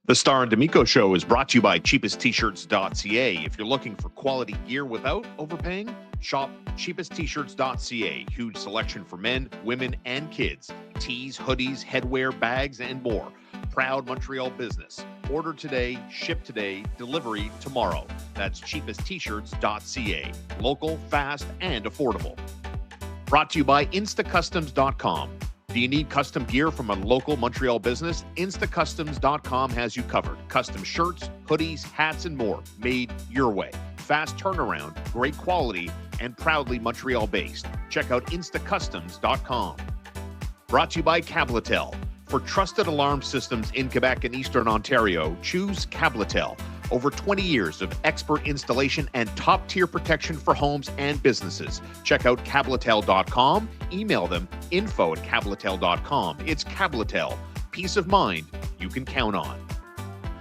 The Starr and D'Amico Show is brought to you by cheapesttshirts.ca. If you're looking for quality gear without overpaying, shop cheapesttshirts.ca. Huge selection for men, women, and kids. Tees, hoodies, headwear, bags, and more. Proud Montreal business. Order today, ship today, delivery tomorrow. That's cheapesttshirts.ca. Local, fast, and affordable. Brought to you by instacustoms.com. Do you need custom gear from a local Montreal business? Instacustoms.com has you covered. Custom shirts, hoodies, hats, and more made your way. Fast turnaround, great quality, and proudly Montreal-based. Check out instacustoms.com. Brought to you by Cabletel. For trusted alarm systems in Quebec and Eastern Ontario, choose Cabletel. Over 20 years of expert installation and top-tier protection for homes and businesses. Check out Cabletel.com. Email them info@Cabletel.com. It's Cabletel. Peace of mind you can count on.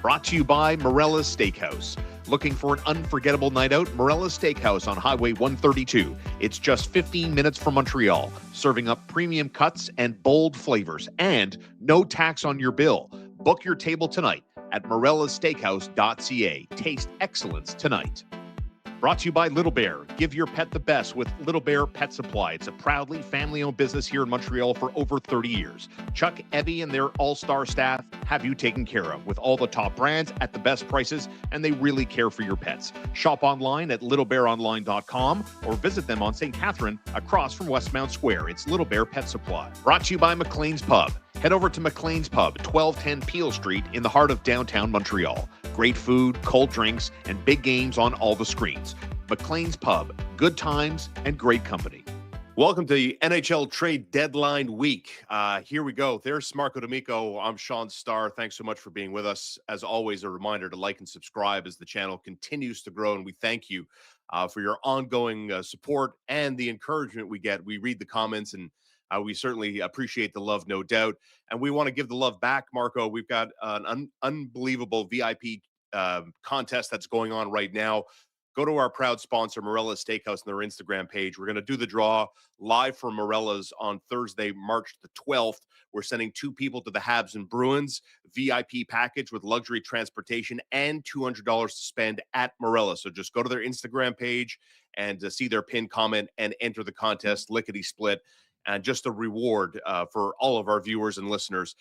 Brought to you by Morella's Steakhouse. Looking for an unforgettable night out? Morella's Steakhouse on Highway 132. It's just 15 minutes from Montreal, serving up premium cuts and bold flavors, and no tax on your bill. Book your table tonight at morellassteakhouse.ca. Taste excellence tonight. Brought to you by Little Bear. Give your pet the best with Little Bear Pet Supply. It's a proudly family-owned business here in Montreal for over 30 years. Chuck, Evie, and their all-star staff have you taken care of with all the top brands at the best prices, and they really care for your pets. Shop online at littlebearonline.com or visit them on St. Catherine across from Westmount Square. It's Little Bear Pet Supply. Brought to you by McLean's Pub. Head over to McLean's Pub, 1210 Peel Street in the heart of downtown Montreal. Great food, cold drinks, and big games on all the screens. McLean's Pub, good times and great company. Welcome to the NHL trade deadline week. Here we go. There's Marco D'Amico. I'm Shaun Starr. Thanks so much for being with us. As always, a reminder to like and subscribe as the channel continues to grow, and we thank you for your ongoing support and the encouragement we get. We read the comments, and we certainly appreciate the love, no doubt. And we want to give the love back, Marco. We've got an unbelievable VIP contest that's going on right now. Go to our proud sponsor, Morella's Steakhouse, on their Instagram page. We're going to do the draw live from Morella's on Thursday, March the 12th. We're sending 2 people to the Habs and Bruins VIP package with luxury transportation and $200 to spend at Morella. So just go to their Instagram page and see their pinned comment and enter the contest, lickety-split, and just a reward for all of our viewers and listeners.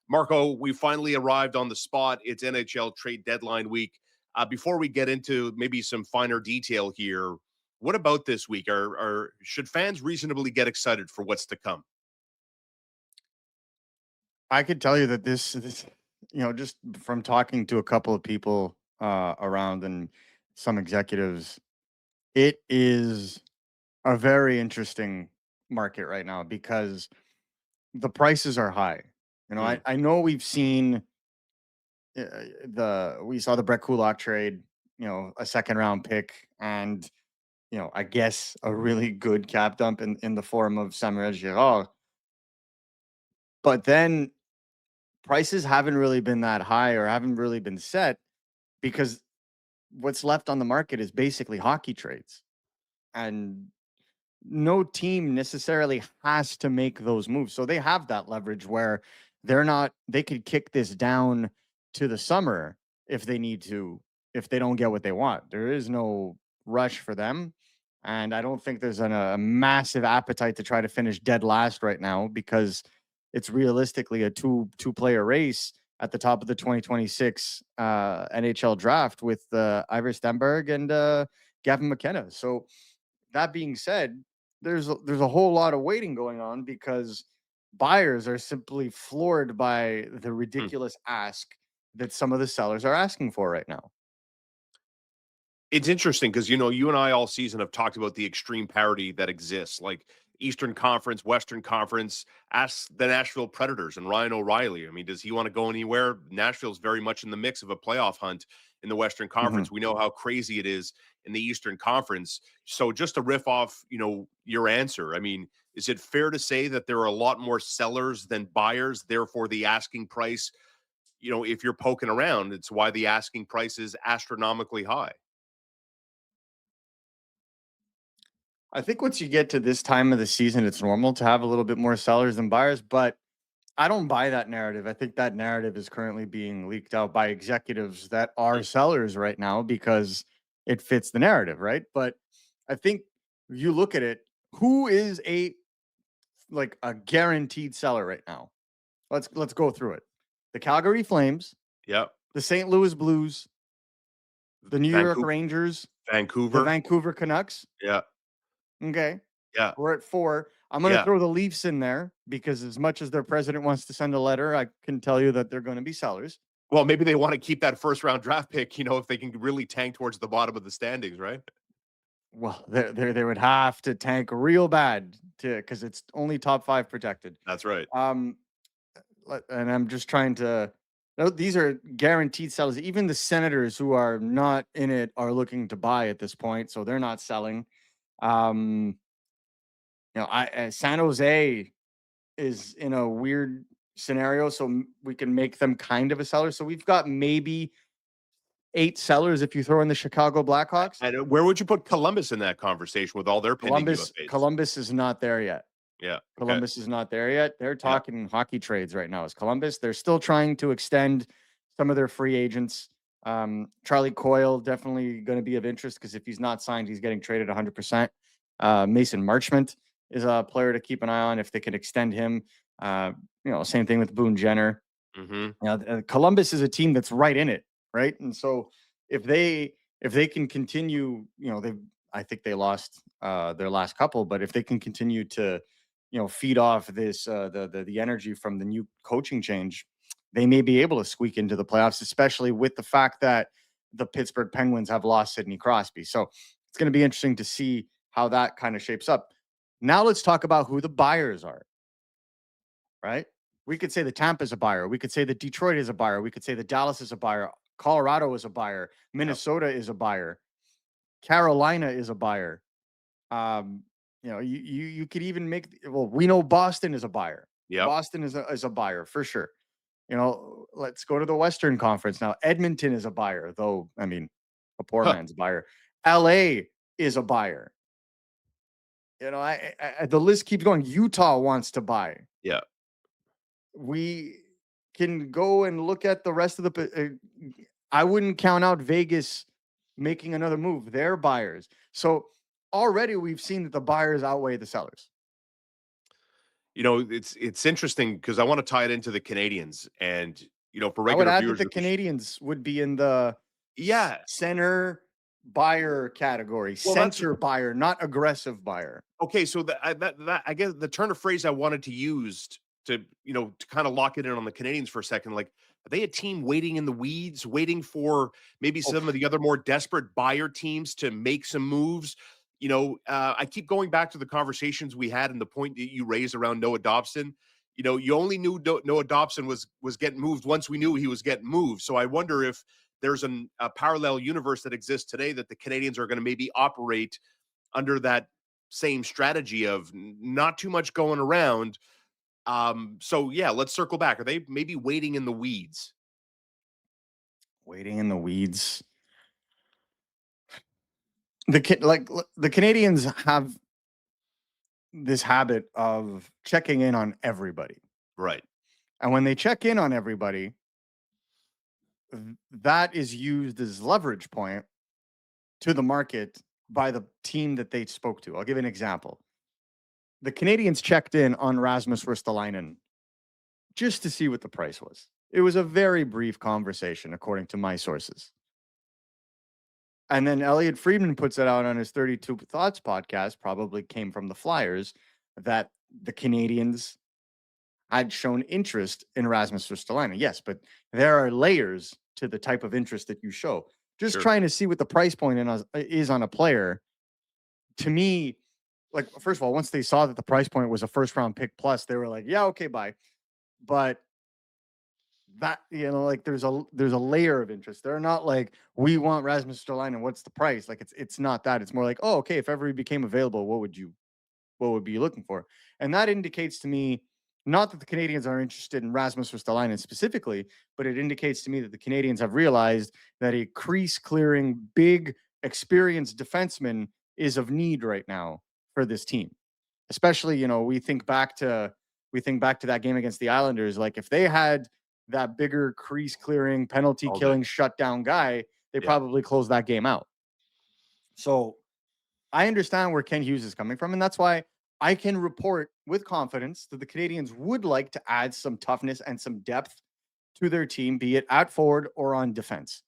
Marco, we finally arrived on the spot. It's NHL trade deadline week. Before we get into maybe some finer detail here, what about this week? Should fans reasonably get excited for what's to come? I could tell you that this, just from talking to a couple of people around and some executives, it is a very interesting market right now because the prices are high. I know we've seen we saw the Brett Kulak trade, a second round pick, and I guess a really good cap dump in the form of Samuel Girard. But then prices haven't really been that high or haven't really been set because what's left on the market is basically hockey trades. And no team necessarily has to make those moves. So they have that leverage where they could kick this down to the summer if they need to, if they don't get what they want. There is no rush for them. And I don't think there's a massive appetite to try to finish dead last right now because it's realistically a two-player race at the top of the 2026 NHL draft with Ivor Stenberg and Gavin McKenna. So that being said, there's a whole lot of waiting going on because buyers are simply floored by the ridiculous ask that some of the sellers are asking for right now. It's interesting because, you and I all season have talked about the extreme parity that exists, like Eastern Conference, Western Conference. Ask the Nashville Predators and Ryan O'Reilly. I mean, does he want to go anywhere? Nashville's very much in the mix of a playoff hunt in the Western Conference. Mm-hmm. We know how crazy it is in the Eastern Conference. So just to riff off, your answer, I mean, is it fair to say that there are a lot more sellers than buyers, therefore the asking price, if you're poking around, it's why the asking price is astronomically high? I think once you get to this time of the season, it's normal to have a little bit more sellers than buyers, but I don't buy that narrative. I think that narrative is currently being leaked out by executives that are sellers right now because it fits the narrative, right? But I think you look at it, who is a guaranteed seller right now? Let's go through it. The Calgary Flames, Yeah. the St. Louis Blues, the New York Vancouver. Rangers, the Vancouver. Vancouver Canucks. Yeah. Okay. Yeah. We're at 4. I'm going to Yeah. throw the Leafs in there because as much as their president wants to send a letter, I can tell you that they're going to be sellers. Well, maybe they want to keep that first round draft pick, if they can really tank towards the bottom of the standings, right? Well, they would have to tank real bad because it's only top 5 protected. That's right. And I'm just trying to. No, these are guaranteed sellers. Even the Senators who are not in it are looking to buy at this point, so they're not selling. San Jose is in a weird scenario, so we can make them kind of a seller. So we've got maybe 8 sellers if you throw in the Chicago Blackhawks. And where would you put Columbus in that conversation with all their pending UFAs? Columbus is not there yet. Yeah. Okay. Columbus is not there yet. They're talking hockey trades right now. Is Columbus? They're still trying to extend some of their free agents. Charlie Coyle definitely going to be of interest because if he's not signed, he's getting traded 100%. Mason Marchment is a player to keep an eye on if they can extend him. Same thing with Boone Jenner. Mm-hmm. Columbus is a team that's right in it, right? And so if they can continue, I think they lost their last couple, but if they can continue to, feed off this the energy from the new coaching change, they may be able to squeak into the playoffs, especially with the fact that the Pittsburgh Penguins have lost Sidney Crosby. So it's going to be interesting to see how that kind of shapes up. Now let's talk about who the buyers are, right? We could say the Tampa is a buyer. We could say the Detroit is a buyer. We could say the Dallas is a buyer. Colorado is a buyer. Minnesota is a buyer. Carolina is a buyer. You could even we know Boston is a buyer. Yeah. Boston is a buyer for sure. Let's go to the Western Conference now. Edmonton is a buyer, though. I mean, a poor man's buyer. LA is a buyer. The list keeps going. Utah wants to buy. Yeah. We can go and look at the rest of the. I wouldn't count out Vegas making another move. They're buyers. So already we've seen that the buyers outweigh the sellers. It's interesting because I want to tie it into the Canadiens, and for regular I would add viewers, that the Canadiens would be in the center buyer category, center buyer, not aggressive buyer. Okay, so that I guess the turn of phrase I wanted to use to kind of lock it in on the Canadiens for a second, like, are they a team waiting in the weeds, waiting for maybe some of the other more desperate buyer teams to make some moves? I keep going back to the conversations we had and the point that you raised around Noah Dobson. You only knew Noah Dobson was getting moved once we knew he was getting moved. So I wonder if there's a parallel universe that exists today that the Canadiens are going to maybe operate under that same strategy of not too much going around. So yeah, let's circle back. Are they maybe waiting in the weeds? Waiting in the weeds. The Canadiens have this habit of checking in on everybody. Right. And when they check in on everybody, that is used as leverage point to the market by the team that they spoke to. I'll give you an example. The Canadiens checked in on Rasmus Ristolainen just to see what the price was. It was a very brief conversation, according to my sources. And then Elliot Friedman puts it out on his 32 Thoughts podcast, probably came from the Flyers, that the Canadiens had shown interest in Rasmus Ristolainen. Yes, but there are layers to the type of interest that you show. Just trying to see what the price point is on a player. To me, first of all, once they saw that the price point was a first round pick plus, they were like, yeah, okay, bye. But that, there's a layer of interest. They're not like, we want Rasmus Ristolainen, what's the price? Like it's not that. It's more like, oh, okay, if ever he became available, what would you be looking for? And that indicates to me, not that the Canadiens are interested in Rasmus Ristolainen specifically, but it indicates to me that the Canadiens have realized that a crease clearing, big, experienced defenseman is of need right now for this team. Especially, we think back to we think back to that game against the Islanders. Like if they had that bigger crease clearing, penalty All day. killing, shutdown guy, they Yeah. probably closed that game out. So I understand where Kent Hughes is coming from, and that's why I can report with confidence that the Canadiens would like to add some toughness and some depth to their team, be it at forward or on defense.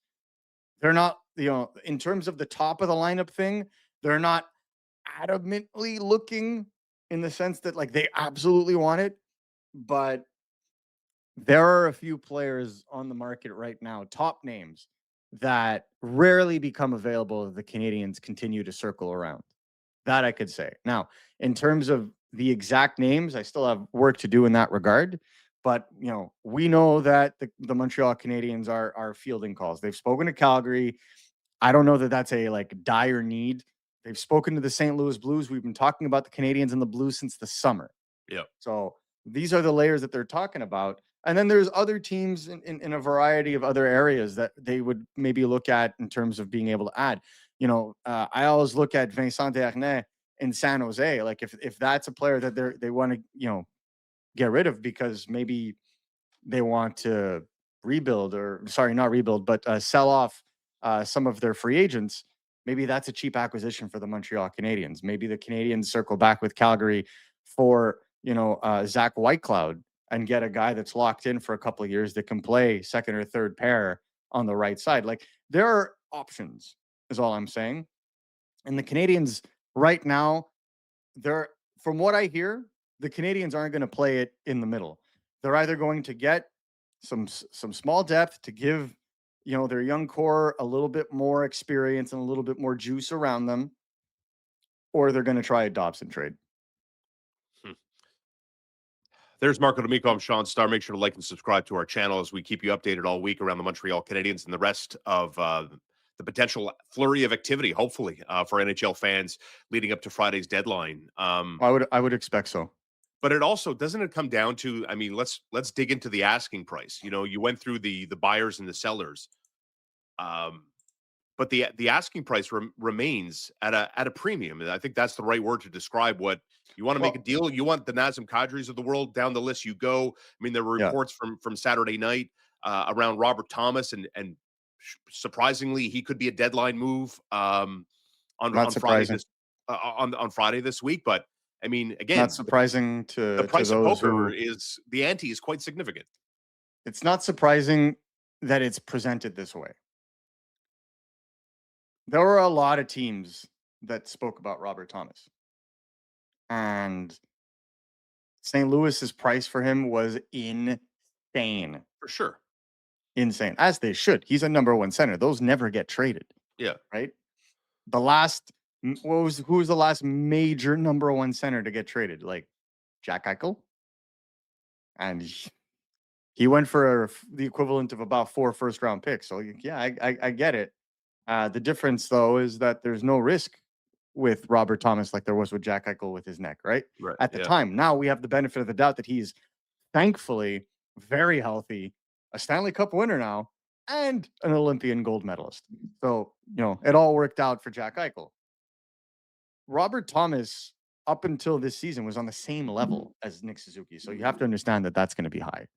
They're not, in terms of the top of the lineup thing, they're not adamantly looking in the sense that like they absolutely want it, but there are a few players on the market right now, top names that rarely become available if the Canadiens continue to circle around. That I could say. Now, in terms of the exact names, I still have work to do in that regard. But we know that the Montreal Canadiens are fielding calls. They've spoken to Calgary. I don't know that that's a like dire need. They've spoken to the St. Louis Blues. We've been talking about the Canadiens and the Blues since the summer. Yeah. So these are the layers that they're talking about. And then there's other teams in a variety of other areas that they would maybe look at in terms of being able to add. I always look at Vincent Desharnais in San Jose. Like if that's a player that they want to, get rid of because maybe they want to rebuild not rebuild, but sell off some of their free agents. Maybe that's a cheap acquisition for the Montreal Canadiens. Maybe the Canadiens circle back with Calgary for, Zach Whitecloud and get a guy that's locked in for a couple of years that can play second or third pair on the right side. Like there are options is all I'm saying. And the Canadiens right now, from what I hear, the Canadiens aren't going to play it in the middle. They're either going to get some small depth to give, their young core a little bit more experience and a little bit more juice around them, or they're going to try a Dobson trade. There's Marco D'Amico. I'm Shaun Starr. Make sure to like and subscribe to our channel as we keep you updated all week around the Montreal Canadiens and the rest of the potential flurry of activity, hopefully, for NHL fans leading up to Friday's deadline. I would expect so. But it also doesn't it come down to, I mean, let's dig into the asking price. You went through the buyers and the sellers. But the asking price remains at a premium. And I think that's the right word to describe what you want to make a deal. You want the Nazem Kadris of the world down the list. You go. I mean, there were reports from Saturday night around Robert Thomas, and surprisingly, he could be a deadline move on Friday on Friday this week. But I mean, again, not surprising the price of poker is the ante is quite significant. It's not surprising that it's presented this way. There were a lot of teams that spoke about Robert Thomas. And St. Louis's price for him was insane. For sure. Insane. As they should. He's a number one center. Those never get traded. Yeah. Right? Who was the last major number one center to get traded? Like Jack Eichel? And he went for the equivalent of about 4 first-round picks. So, yeah, I get it. The difference, though, is that there's no risk with Robert Thomas like there was with Jack Eichel with his neck, right? At the time. Now we have the benefit of the doubt that he's thankfully very healthy, a Stanley Cup winner now, and an Olympian gold medalist. So, it all worked out for Jack Eichel. Robert Thomas, up until this season, was on the same level as Nick Suzuki. So you have to understand that that's going to be high.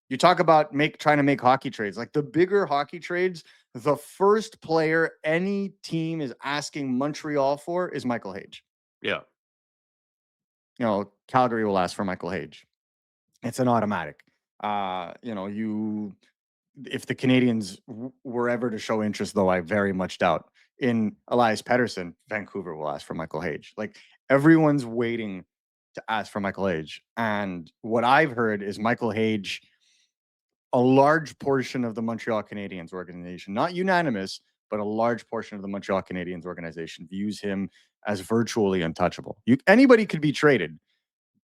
You talk about trying to make hockey trades. Like the bigger hockey trades, the first player any team is asking Montreal for is Michael Hage. Yeah. Calgary will ask for Michael Hage. It's an automatic. If the Canadiens were ever to show interest, though I very much doubt, in Elias Pettersson, Vancouver will ask for Michael Hage. Like everyone's waiting to ask for Michael Hage. And what I've heard is Michael Hage, a large portion of the Montreal Canadiens organization, not unanimous, but a large portion of the Montreal Canadiens organization views him as virtually untouchable. Anybody could be traded,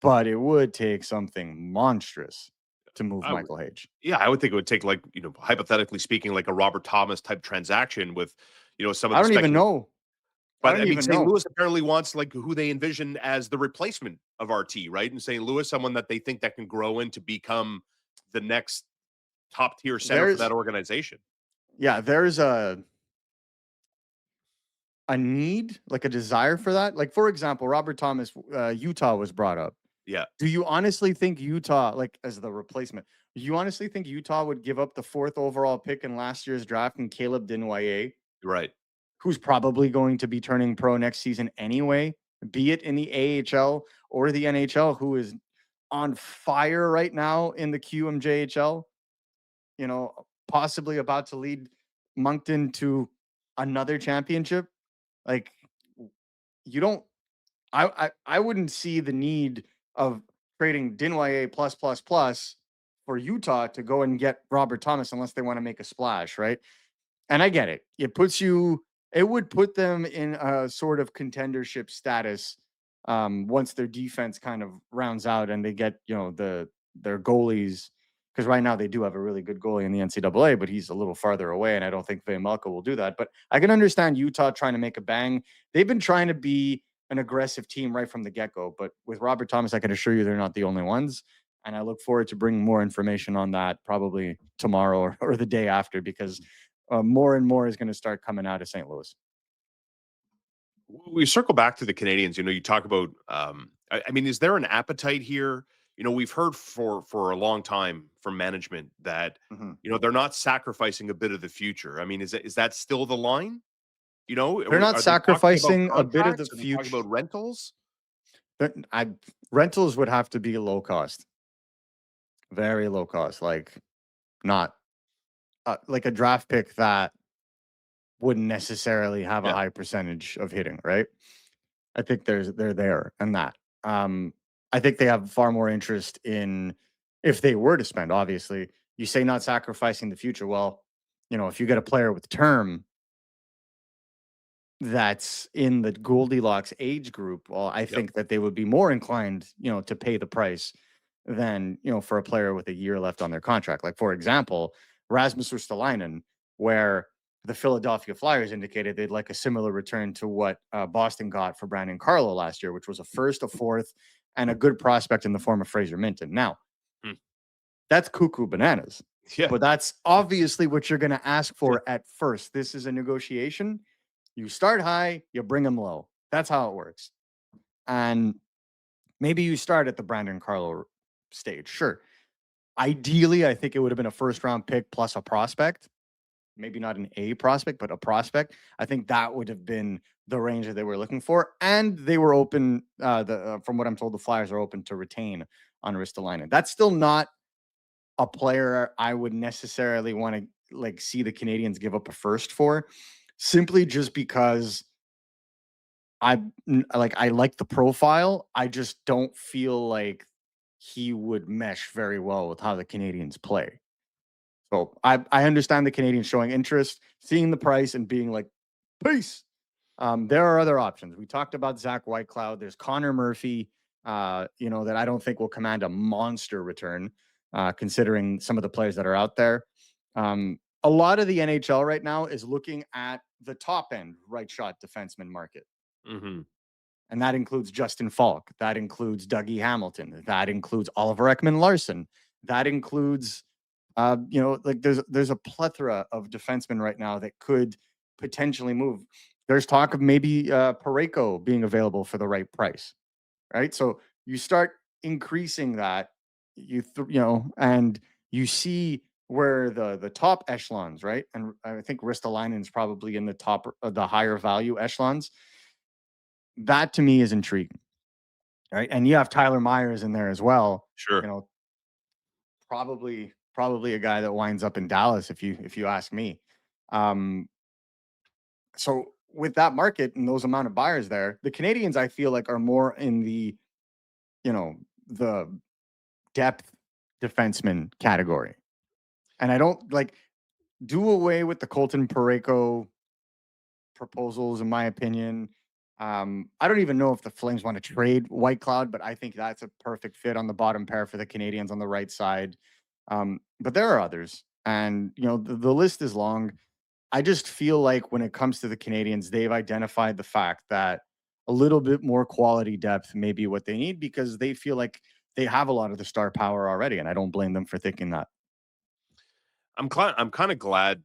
but it would take something monstrous to move Michael Hage. Yeah, I would think it would take, like, hypothetically speaking, like a Robert Thomas type transaction with, some of the I don't even know. But I mean, St. Louis apparently wants like who they envision as the replacement of RT, right? And St. Louis, someone that they think that can grow into become the next top tier center for that organization. Yeah, there's a need, like a desire for that. Like, for example, Robert Thomas, Utah was brought up. Yeah. Do you honestly think Utah, like as the replacement, do you honestly think Utah would give up the 4th overall pick in last year's draft and Caleb Dinwiddie, Right. who's probably going to be turning pro next season anyway, be it in the AHL or the NHL, who is on fire right now in the QMJHL, possibly about to lead Moncton to another championship? Like, you don't I wouldn't see the need of trading Dinwiddie plus for Utah to go and get Robert Thomas unless they want to make a splash, right? And I get it. It would put them in a sort of contendership status once their defense kind of rounds out and they get, their goalies. Because right now they do have a really good goalie in the NCAA, but he's a little farther away, and I don't think Vemelka will do that. But I can understand Utah trying to make a bang. They've been trying to be an aggressive team right from the get-go, but with Robert Thomas, I can assure you they're not the only ones. And I look forward to bringing more information on that probably tomorrow or the day after, because more and more is going to start coming out of St. Louis. We circle back to the Canadians. You talk about. I mean, is there an appetite here? We've heard for a long time from management that Mhm. they're not sacrificing a bit of the future. I mean, is that still the line? They're not Are they talking about sacrificing a bit of the contracts? Are they talking future. about rentals? Rentals would have to be low cost, very low cost, like not like a draft pick that wouldn't necessarily have a Yeah. high percentage of hitting, right? I think they're there and that. Um, I think they have far more interest in, if they were to spend, obviously, you say not sacrificing the future. Well, if you get a player with term that's in the Goldilocks age group, well, I Yep. think that they would be more inclined, to pay the price than, for a player with a year left on their contract. Like, for example, Rasmus Ristolainen, where the Philadelphia Flyers indicated they'd like a similar return to what Boston got for Brandon Carlo last year, which was a first, a fourth, and a good prospect in the form of Fraser Minton. Now, Hmm. that's cuckoo bananas, Yeah. but that's obviously what you're going to ask for at first. This is a negotiation. You start high, you bring them low. That's how it works. And maybe you start at the Brandon Carlo stage. Sure. Ideally, I think it would have been a first round pick plus a prospect. Maybe not an A prospect, but a prospect. I think that would have been the range that they were looking for. And they were open, from what I'm told, the Flyers are open to retain on Ristolainen. That's still not a player I would necessarily want to see the Canadians give up a first for, simply just because I like the profile. I just don't feel like he would mesh very well with how the Canadians play. So I understand the Canadians showing interest, seeing the price, and being like, peace. There are other options. We talked about Zach Whitecloud. There's Connor Murphy, that I don't think will command a monster return, considering some of the players that are out there. A lot of the NHL right now is looking at the top end right shot defenseman market. Hmm. And that includes Justin Falk. That includes Dougie Hamilton. That includes Oliver Ekman Larson. That includes, there's a plethora of defensemen right now that could potentially move. There's talk of maybe Parayko being available for the right price, right? So you start increasing that, and you see where the top echelons, right? And I think Ristolainen is probably in the top, the higher value echelons. That to me is intriguing, right? And you have Tyler Myers in there as well. Sure. You know, probably a guy that winds up in Dallas if you ask me. Um, so with that market and those amount of buyers there, the Canadians I feel like are more in the the depth defenseman category, and I don't do away with the Colton Parayko proposals, in my opinion. I don't even know if the Flames want to trade White Cloud, but I think that's a perfect fit on the bottom pair for the Canadians on the right side. But there are others, and the list is long. I just feel like when it comes to the Canadians, they've identified the fact that a little bit more quality depth may be what they need, because they feel like they have a lot of the star power already, and I don't blame them for thinking that. I'm kind of glad,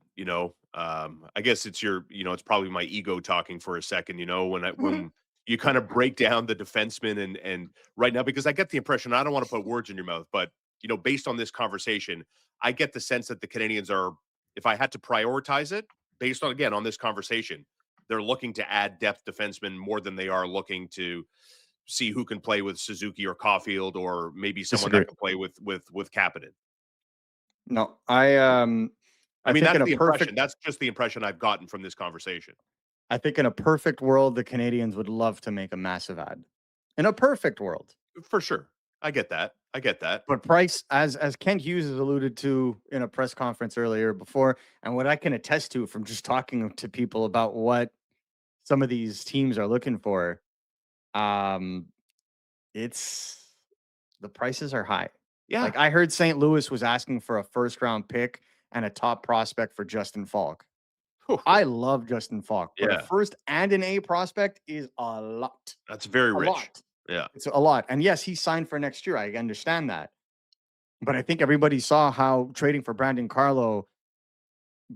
I guess it's it's probably my ego talking for a second, when you kind of break down the defenseman and right now, because I get the impression, I don't want to put words in your mouth, but based on this conversation, I get the sense that the Canadians are, if I had to prioritize it, based on again on this conversation, they're looking to add depth defensemen more than they are looking to see who can play with Suzuki or Caulfield or maybe someone Disagree. that can play with Kapanen. No, I I mean, think in that's a the impression. perfect That's just the impression I've gotten from this conversation. I think in a perfect world, the Canadians would love to make a massive ad. In a perfect world. For sure. I get that. I get that. But Price, as Kent Hughes has alluded to in a press conference earlier before, and what I can attest to from just talking to people about what some of these teams are looking for, um, it's the prices are high. Yeah. Like I heard St. Louis was asking for a first round pick and a top prospect for Justin Falk. I love Justin Falk, but a Yeah. first and an A prospect is a lot. That's very A rich. lot. Yeah. It's a lot. And yes, he signed for next year. I understand that. But I think everybody saw how trading for Brandon Carlo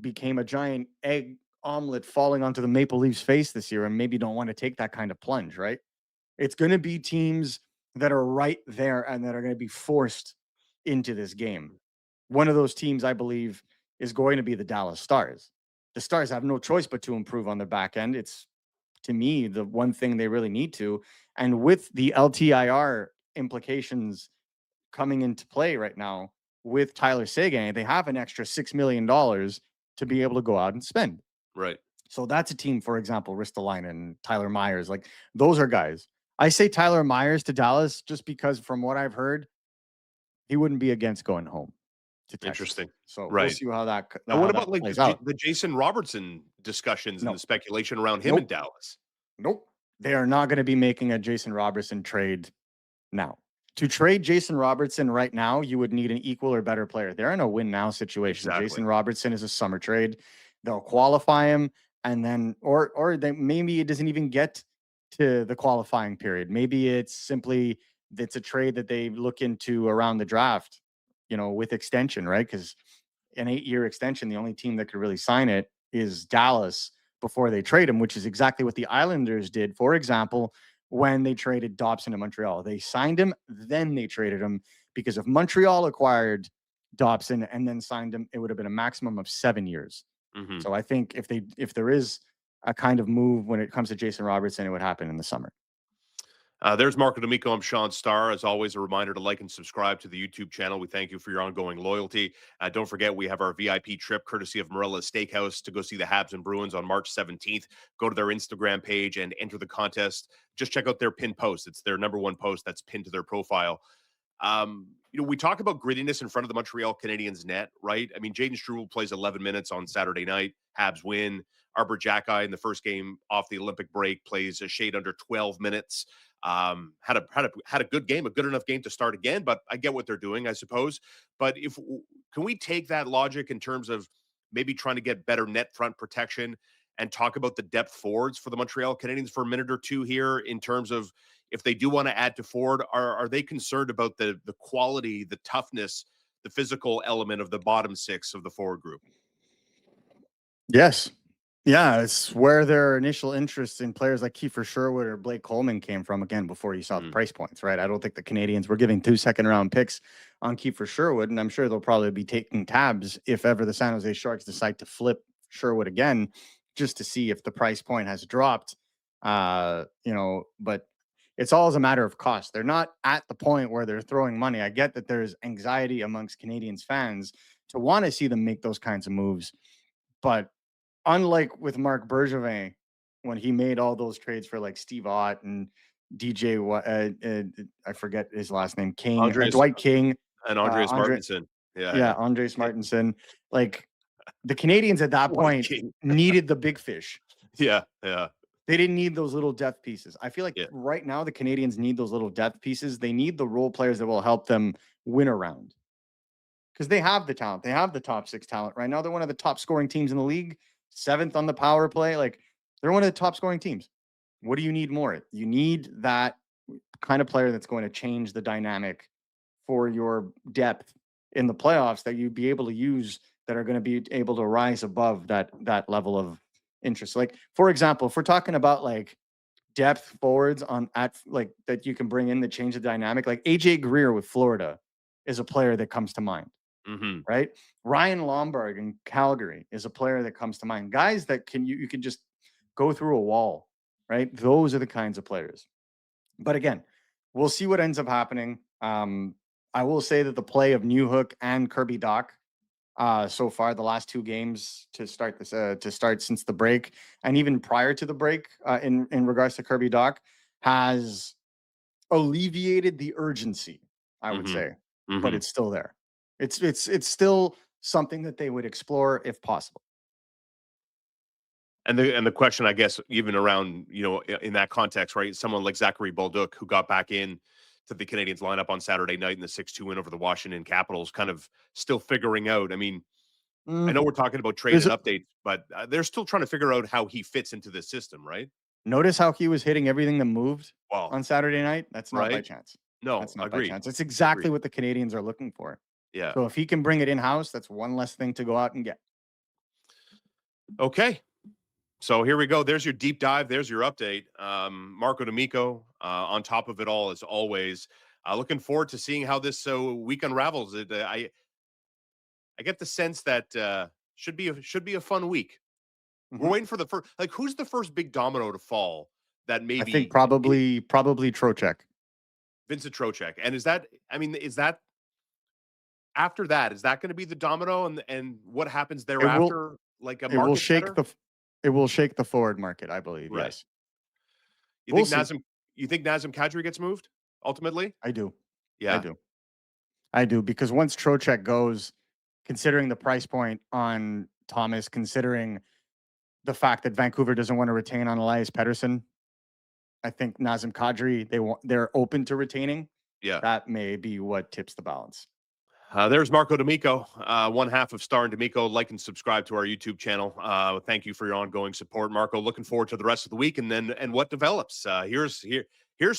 became a giant egg omelet falling onto the Maple Leafs face this year and maybe don't want to take that kind of plunge, right? It's going to be teams that are right there and that are going to be forced into this game. One of those teams, I believe, is going to be the Dallas Stars. The Stars have no choice but to improve on their back end. It's, to me, the one thing they really need to. And with the LTIR implications coming into play right now with Tyler Seguin, they have an extra $6 million to be able to go out and spend. Right. So that's a team, for example, Ristolainen, Tyler Myers, like those are guys. I say Tyler Myers to Dallas just because from what I've heard, he wouldn't be against going home to Texas. Interesting. So we'll Right. see how that Now, what about like plays out. the Jason Robertson discussions and No. the speculation around him Nope. in Dallas? Nope. They are not going to be making a Jason Robertson trade now. To trade Jason Robertson right now, you would need an equal or better player. They're in a win now situation. Exactly. Jason Robertson is a summer trade. They'll qualify him and then or they maybe it doesn't even get to the qualifying period. Maybe it's simply it's a trade that they look into around the draft, with extension, right? Because an 8-year extension, the only team that could really sign it is Dallas before they trade him, which is exactly what the Islanders did, for example, when they traded Dobson to Montreal. They signed him, then they traded him, because if Montreal acquired Dobson and then signed him, it would have been a maximum of 7 years. Mm-hmm. So I think if there is a kind of move when it comes to Jason Robertson, it would happen in the summer. There's Marco D'Amico. I'm Shaun Starr. As always, a reminder to like and subscribe to the YouTube channel. We thank you for your ongoing loyalty. Don't forget, we have our VIP trip courtesy of Morella's Steakhouse to go see the Habs and Bruins on March 17th. Go to their Instagram page and enter the contest. Just check out their pinned post. It's their number one post that's pinned to their profile. We talk about grittiness in front of the Montreal Canadiens net, right? I mean, Jaden Struble plays 11 minutes on Saturday night. Habs win. Arbor Jacki in the first game off the Olympic break plays a shade under 12 minutes. Had a good game, a good enough game to start again, but I get what they're doing, I suppose. But can we take that logic in terms of maybe trying to get better net front protection and talk about the depth forwards for the Montreal Canadiens for a minute or two here in terms of if they do want to add to forward, are they concerned about the quality, the toughness, the physical element of the bottom six of the forward group? Yes. Yeah, it's where their initial interest in players like Kiefer Sherwood or Blake Coleman came from, again, before you saw the price points, right? I don't think the Canadians were giving 2 second-round picks on Kiefer Sherwood, and I'm sure they'll probably be taking tabs if ever the San Jose Sharks decide to flip Sherwood again, just to see if the price point has dropped. But it's all as a matter of cost. They're not at the point where they're throwing money. I get that there's anxiety amongst Canadians fans to want to see them make those kinds of moves, but unlike with Marc Bergevin, when he made all those trades for like Steve Ott and DJ, I forget his last name, King, Dwight King, and Andreas Martinson. Yeah, Andreas Martinson. Like the Canadians at that point needed the big fish. Yeah. They didn't need those little depth pieces. I feel like right now the Canadians need those little depth pieces. They need the role players that will help them win a round. Because they have the talent. They have the top 6 talent right now. They're one of the top scoring teams in the league. 7th on the power play. Like they're one of the top scoring teams. What do you need more? You need that kind of player that's going to change the dynamic for your depth in the playoffs that you'd be able to use, that are going to be able to rise above that level of interest. Like, for example, if we're talking about like depth forwards that you can bring in to change the dynamic. Like AJ Greer with Florida is a player that comes to mind, Mm-hmm. right? Ryan Lombard in Calgary is a player that comes to mind. Guys that you can just go through a wall, right? Those are the kinds of players. But again, we'll see what ends up happening. I will say that the play of Newhook and Kirby Doc so far, the last 2 games to start since the break, and even prior to the break, in regards to Kirby Doc, has alleviated the urgency, I would Mm-hmm. say, Mm-hmm. but it's still there. It's still something that they would explore if possible. And the question, I guess, even around, in that context, right? Someone like Zachary Bolduc, who got back in to the Canadiens lineup on Saturday night in the 6-2 win over the Washington Capitals, kind of still figuring out. I mean, I know we're talking about trade There's and a- updates, but they're still trying to figure out how he fits into the system, right? Notice how he was hitting everything that moved Well, on Saturday night. That's not by right? chance. No, That's not by agreed. chance. It's exactly Agreed. what the Canadians are looking for. Yeah. So if he can bring it in house, that's one less thing to go out and get. Okay. So here we go. There's your deep dive. There's your update. Marco D'Amico on top of it all, as always. Looking forward to seeing how this week unravels. I get the sense that should be a fun week. We're waiting for the first. Like, who's the first big domino to fall? That maybe I think probably Trocheck. Vincent Trocheck. And is that? I mean, is that after that? Is that going to be the domino? And what happens thereafter? Like a It will market shake setter? it will shake the forward market, I believe. Right. Yes. You We'll think see. Nazem Kadri gets moved ultimately? I do. Yeah. I do because once Trocheck goes, considering the price point on Thomas, considering the fact that Vancouver doesn't want to retain on Elias Pettersson, I think Nazem Kadri they're open to retaining. Yeah. That may be what tips the balance. There's Marco D'Amico, one half of Starr and D'Amico. Like and subscribe to our YouTube channel. Thank you for your ongoing support, Marco. Looking forward to the rest of the week and what develops. Here's to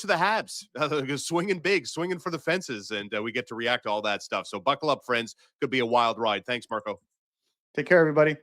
the Habs, swinging big, swinging for the fences, and we get to react to all that stuff. So buckle up, friends. Could be a wild ride. Thanks, Marco. Take care, everybody.